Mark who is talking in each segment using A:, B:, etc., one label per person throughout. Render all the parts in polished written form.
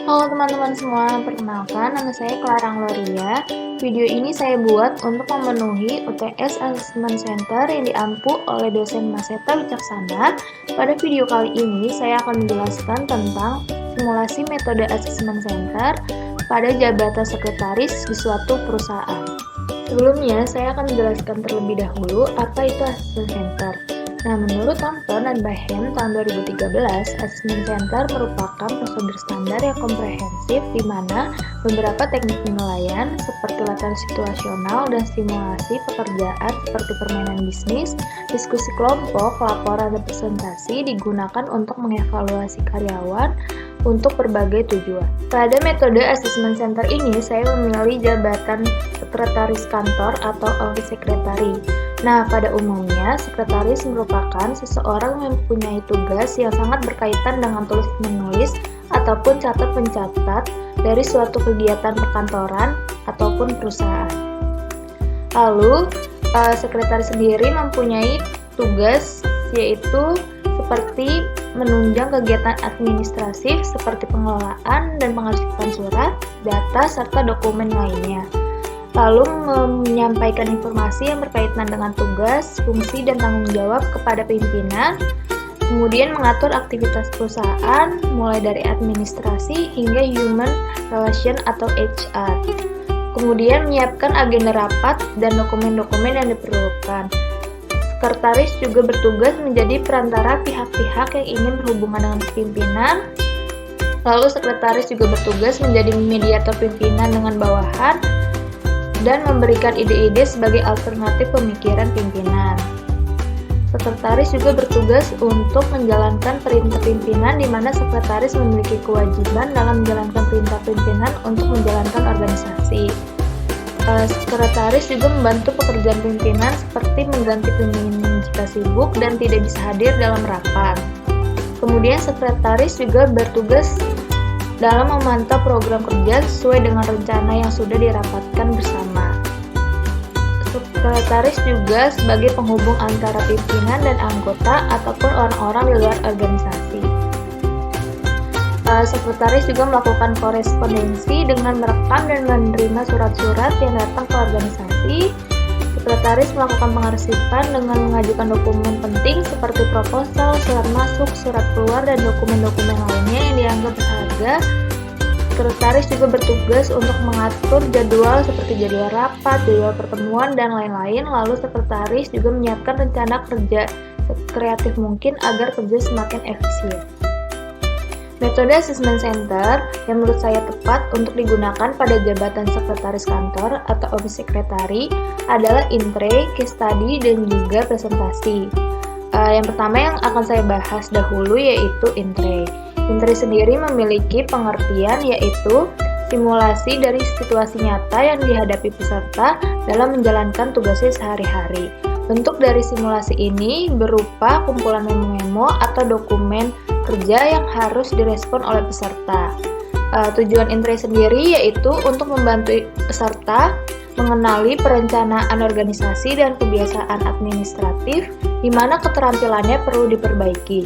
A: Halo teman-teman semua, perkenalkan nama saya Clara Gloria. Video ini saya buat untuk memenuhi UTS Assessment Center yang diampu oleh dosen Maseta Wicaksana. Pada video kali ini saya akan menjelaskan tentang simulasi metode Assessment Center pada jabatan sekretaris di suatu perusahaan. Sebelumnya, saya akan menjelaskan terlebih dahulu apa itu Assessment Center. Nah, menurut Thornton dan Bahem tahun 2013, Assessment Center merupakan prosedur standar yang komprehensif di mana beberapa teknik penilaian seperti latihan situasional dan simulasi pekerjaan seperti permainan bisnis, diskusi kelompok, laporan dan presentasi digunakan untuk mengevaluasi karyawan untuk berbagai tujuan. Pada metode Assessment Center ini, saya memilih jabatan sekretaris kantor atau office secretary. Nah, pada umumnya, sekretaris merupakan seseorang yang mempunyai tugas yang sangat berkaitan dengan tulis-menulis ataupun catat-mencatat dari suatu kegiatan perkantoran ataupun perusahaan. Lalu, sekretaris sendiri mempunyai tugas yaitu seperti menunjang kegiatan administratif seperti pengelolaan dan pengarsipan surat, data, serta dokumen lainnya. Lalu menyampaikan informasi yang berkaitan dengan tugas, fungsi, dan tanggung jawab kepada pimpinan, kemudian mengatur aktivitas perusahaan, mulai dari administrasi hingga human relation atau HR. Kemudian menyiapkan agenda rapat dan dokumen-dokumen yang diperlukan. Sekretaris juga bertugas menjadi perantara pihak-pihak yang ingin berhubungan dengan pimpinan. Lalu sekretaris juga bertugas menjadi mediator pimpinan dengan bawahan, dan memberikan ide-ide sebagai alternatif pemikiran pimpinan. Sekretaris juga bertugas untuk menjalankan perintah pimpinan di mana sekretaris memiliki kewajiban dalam menjalankan perintah pimpinan untuk menjalankan organisasi. Sekretaris juga membantu pekerjaan pimpinan seperti mengganti pimpinan jika sibuk dan tidak bisa hadir dalam rapat. Kemudian sekretaris juga bertugas dalam memantau program kerja sesuai dengan rencana yang sudah dirapatkan bersama. Sekretaris juga sebagai penghubung antara pimpinan dan anggota ataupun orang-orang di luar organisasi. Sekretaris juga melakukan korespondensi dengan merekam dan menerima surat-surat yang datang ke organisasi. Sekretaris melakukan pengarsipan dengan mengajukan dokumen penting seperti proposal, surat masuk, surat keluar, dan dokumen-dokumen lainnya yang dianggap berharga. Sekretaris juga bertugas untuk mengatur jadwal seperti jadwal rapat, jadwal pertemuan, dan lain-lain. Lalu sekretaris juga menyiapkan rencana kerja sekreatif mungkin agar kerja semakin efisien. Metode Assessment Center yang menurut saya tepat untuk digunakan pada jabatan sekretaris kantor atau office secretary adalah intre, case study, dan juga presentasi. Yang pertama yang akan saya bahas dahulu yaitu intre. Intre sendiri memiliki pengertian yaitu simulasi dari situasi nyata yang dihadapi peserta dalam menjalankan tugasnya sehari-hari. Bentuk dari simulasi ini berupa kumpulan memo-memo atau dokumen kerja yang harus direspon oleh peserta. Tujuan intre sendiri yaitu untuk membantu peserta mengenali perencanaan organisasi dan kebiasaan administratif di mana keterampilannya perlu diperbaiki.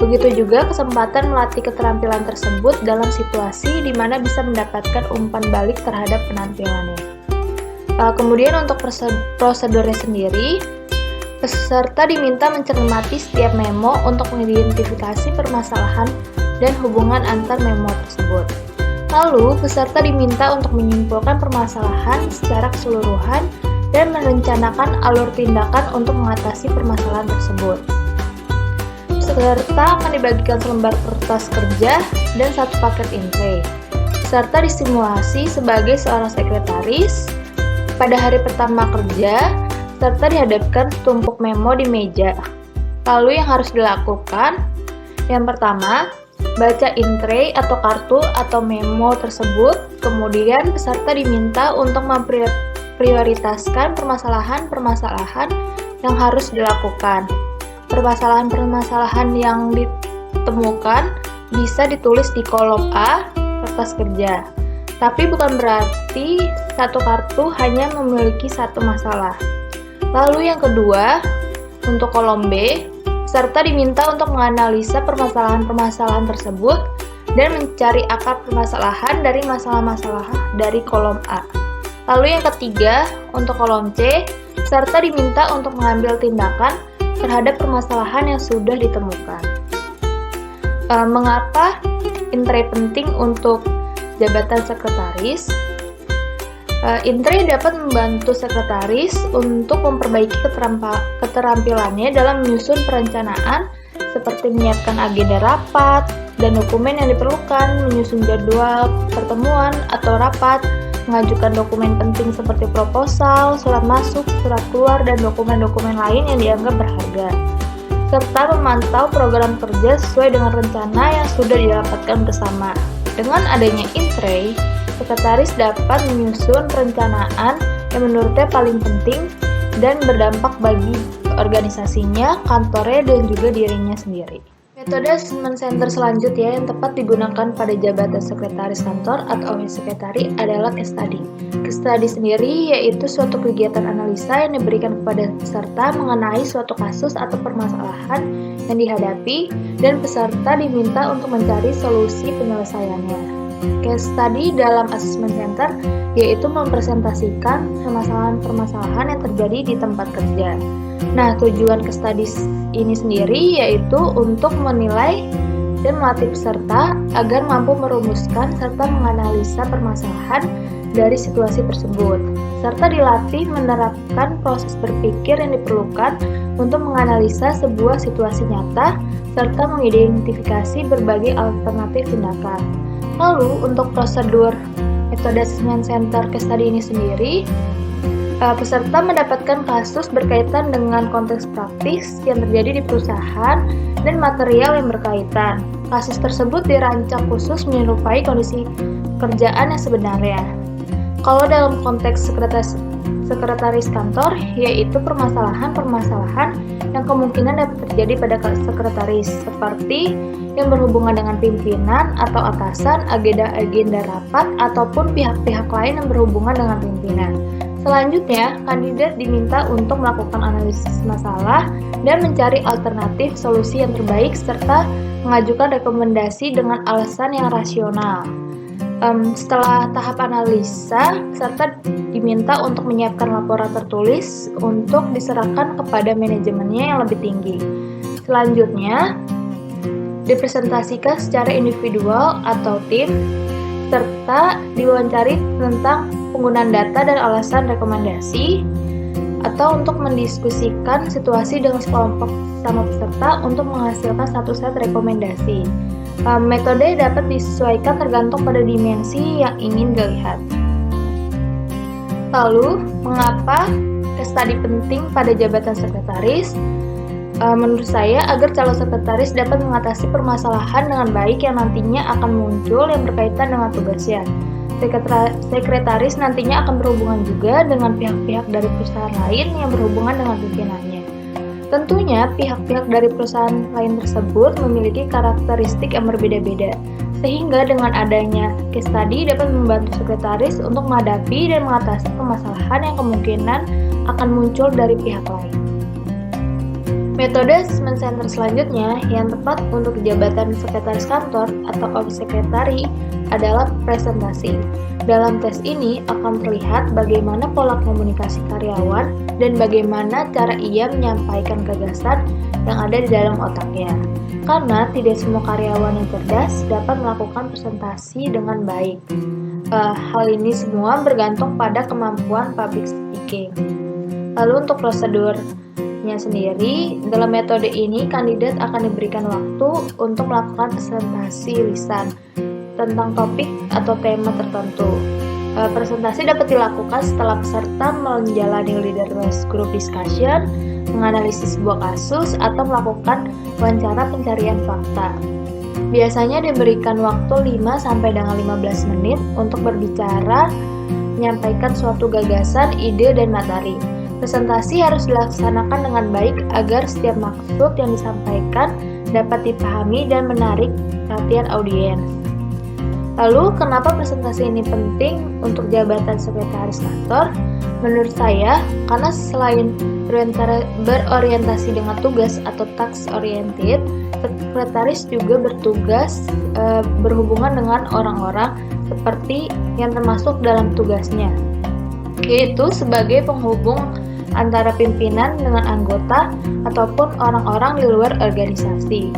A: Begitu juga kesempatan melatih keterampilan tersebut dalam situasi di mana bisa mendapatkan umpan balik terhadap penampilannya. Kemudian untuk prosedurnya sendiri, peserta diminta mencermati setiap memo untuk mengidentifikasi permasalahan dan hubungan antar memo tersebut. Lalu, peserta diminta untuk menyimpulkan permasalahan secara keseluruhan dan merencanakan alur tindakan untuk mengatasi permasalahan tersebut. Peserta akan dibagikan selembar kertas kerja dan satu paket intre. Peserta disimulasi sebagai seorang sekretaris. Pada hari pertama kerja, peserta dihadapkan setumpuk memo di meja. Lalu yang harus dilakukan, yang pertama, baca intre atau kartu atau memo tersebut. Kemudian peserta diminta untuk memprioritaskan permasalahan-permasalahan yang harus dilakukan. Permasalahan-permasalahan yang ditemukan bisa ditulis di kolom A, kertas kerja. Tapi bukan berarti satu kartu hanya memiliki satu masalah. Lalu yang kedua, untuk kolom B, peserta diminta untuk menganalisa permasalahan-permasalahan tersebut dan mencari akar permasalahan dari masalah-masalah dari kolom A. Lalu yang ketiga, untuk kolom C, peserta diminta untuk mengambil tindakan terhadap permasalahan yang sudah ditemukan. Mengapa intre penting untuk jabatan sekretaris? Intre dapat membantu sekretaris untuk memperbaiki keterampilannya dalam menyusun perencanaan seperti menyiapkan agenda rapat dan dokumen yang diperlukan, menyusun jadwal pertemuan atau rapat, mengajukan dokumen penting seperti proposal, surat masuk, surat keluar, dan dokumen-dokumen lain yang dianggap berharga, serta memantau program kerja sesuai dengan rencana yang sudah dirapatkan bersama. Dengan adanya intre, sekretaris dapat menyusun perencanaan yang menurutnya paling penting dan berdampak bagi organisasinya, kantornya, dan juga dirinya sendiri. Metode assessment center selanjutnya yang tepat digunakan pada jabatan sekretaris kantor atau office secretary adalah case study. Case study sendiri yaitu suatu kegiatan analisa yang diberikan kepada peserta mengenai suatu kasus atau permasalahan yang dihadapi dan peserta diminta untuk mencari solusi penyelesaiannya. Case study dalam assessment center yaitu mempresentasikan permasalahan-permasalahan yang terjadi di tempat kerja. Nah, tujuan case study ini sendiri yaitu untuk menilai dan melatih peserta agar mampu merumuskan serta menganalisa permasalahan dari situasi tersebut. Serta dilatih menerapkan proses berpikir yang diperlukan untuk menganalisa sebuah situasi nyata serta mengidentifikasi berbagai alternatif tindakan. Lalu, untuk prosedur metode assessment center case study ini sendiri, peserta mendapatkan kasus berkaitan dengan konteks praktis yang terjadi di perusahaan dan material yang berkaitan. Kasus tersebut dirancang khusus menyerupai kondisi kerjaan yang sebenarnya. Kalau dalam konteks sekretaris kantor, yaitu permasalahan-permasalahan yang kemungkinan dapat terjadi pada sekretaris, seperti yang berhubungan dengan pimpinan atau atasan, agenda-agenda rapat, ataupun pihak-pihak lain yang berhubungan dengan pimpinan. Selanjutnya, kandidat diminta untuk melakukan analisis masalah dan mencari alternatif solusi yang terbaik serta mengajukan rekomendasi dengan alasan yang rasional. Setelah tahap analisa, peserta diminta untuk menyiapkan laporan tertulis untuk diserahkan kepada manajemennya yang lebih tinggi. Selanjutnya, dipresentasikan secara individual atau tim, serta diwawancari tentang penggunaan data dan alasan rekomendasi, atau untuk mendiskusikan situasi dengan sekelompok sama peserta untuk menghasilkan satu set rekomendasi. Metode dapat disesuaikan tergantung pada dimensi yang ingin dilihat. Lalu, mengapa case study penting pada jabatan sekretaris? Menurut saya, agar calon sekretaris dapat mengatasi permasalahan dengan baik yang nantinya akan muncul yang berkaitan dengan tugasnya. Sekretaris nantinya akan berhubungan juga dengan pihak-pihak dari perusahaan lain yang berhubungan dengan pimpinannya. Tentunya, pihak-pihak dari perusahaan lain tersebut memiliki karakteristik yang berbeda-beda, sehingga dengan adanya case study dapat membantu sekretaris untuk menghadapi dan mengatasi permasalahan yang kemungkinan akan muncul dari pihak lain. Metode assessment center selanjutnya yang tepat untuk jabatan sekretaris kantor atau office secretary adalah presentasi. Dalam tes ini akan terlihat bagaimana pola komunikasi karyawan dan bagaimana cara ia menyampaikan gagasan yang ada di dalam otaknya. Karena tidak semua karyawan yang cerdas dapat melakukan presentasi dengan baik. Hal ini semua bergantung pada kemampuan public speaking. Lalu untuk prosedurnya sendiri, dalam metode ini kandidat akan diberikan waktu untuk melakukan presentasi lisan tentang topik atau tema tertentu. Presentasi dapat dilakukan setelah peserta menjalani leaderless group discussion, menganalisis sebuah kasus, atau melakukan wawancara pencarian fakta. Biasanya diberikan waktu 5 sampai dengan 15 menit untuk berbicara, menyampaikan suatu gagasan, ide, dan materi. Presentasi harus dilaksanakan dengan baik agar setiap maksud yang disampaikan dapat dipahami dan menarik perhatian audiens. Lalu, kenapa presentasi ini penting untuk jabatan sekretaris kantor? Menurut saya, karena selain berorientasi dengan tugas atau task oriented, sekretaris juga bertugas berhubungan dengan orang-orang seperti yang termasuk dalam tugasnya, yaitu sebagai penghubung antara pimpinan dengan anggota ataupun orang-orang di luar organisasi.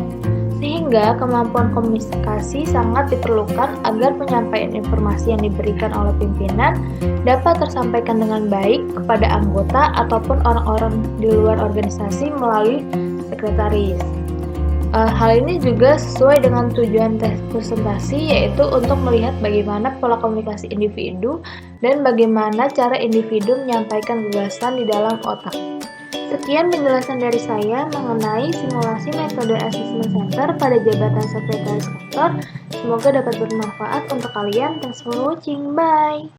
A: Sehingga kemampuan komunikasi sangat diperlukan agar penyampaian informasi yang diberikan oleh pimpinan dapat tersampaikan dengan baik kepada anggota ataupun orang-orang di luar organisasi melalui sekretaris. Hal ini juga sesuai dengan tujuan tes presentasi, yaitu untuk melihat bagaimana pola komunikasi individu dan bagaimana cara individu menyampaikan gagasan di dalam otak. Sekian penjelasan dari saya mengenai simulasi metode Assessment Center pada jabatan sekretaris kantor. Semoga dapat bermanfaat untuk kalian. Thanks for watching. Bye!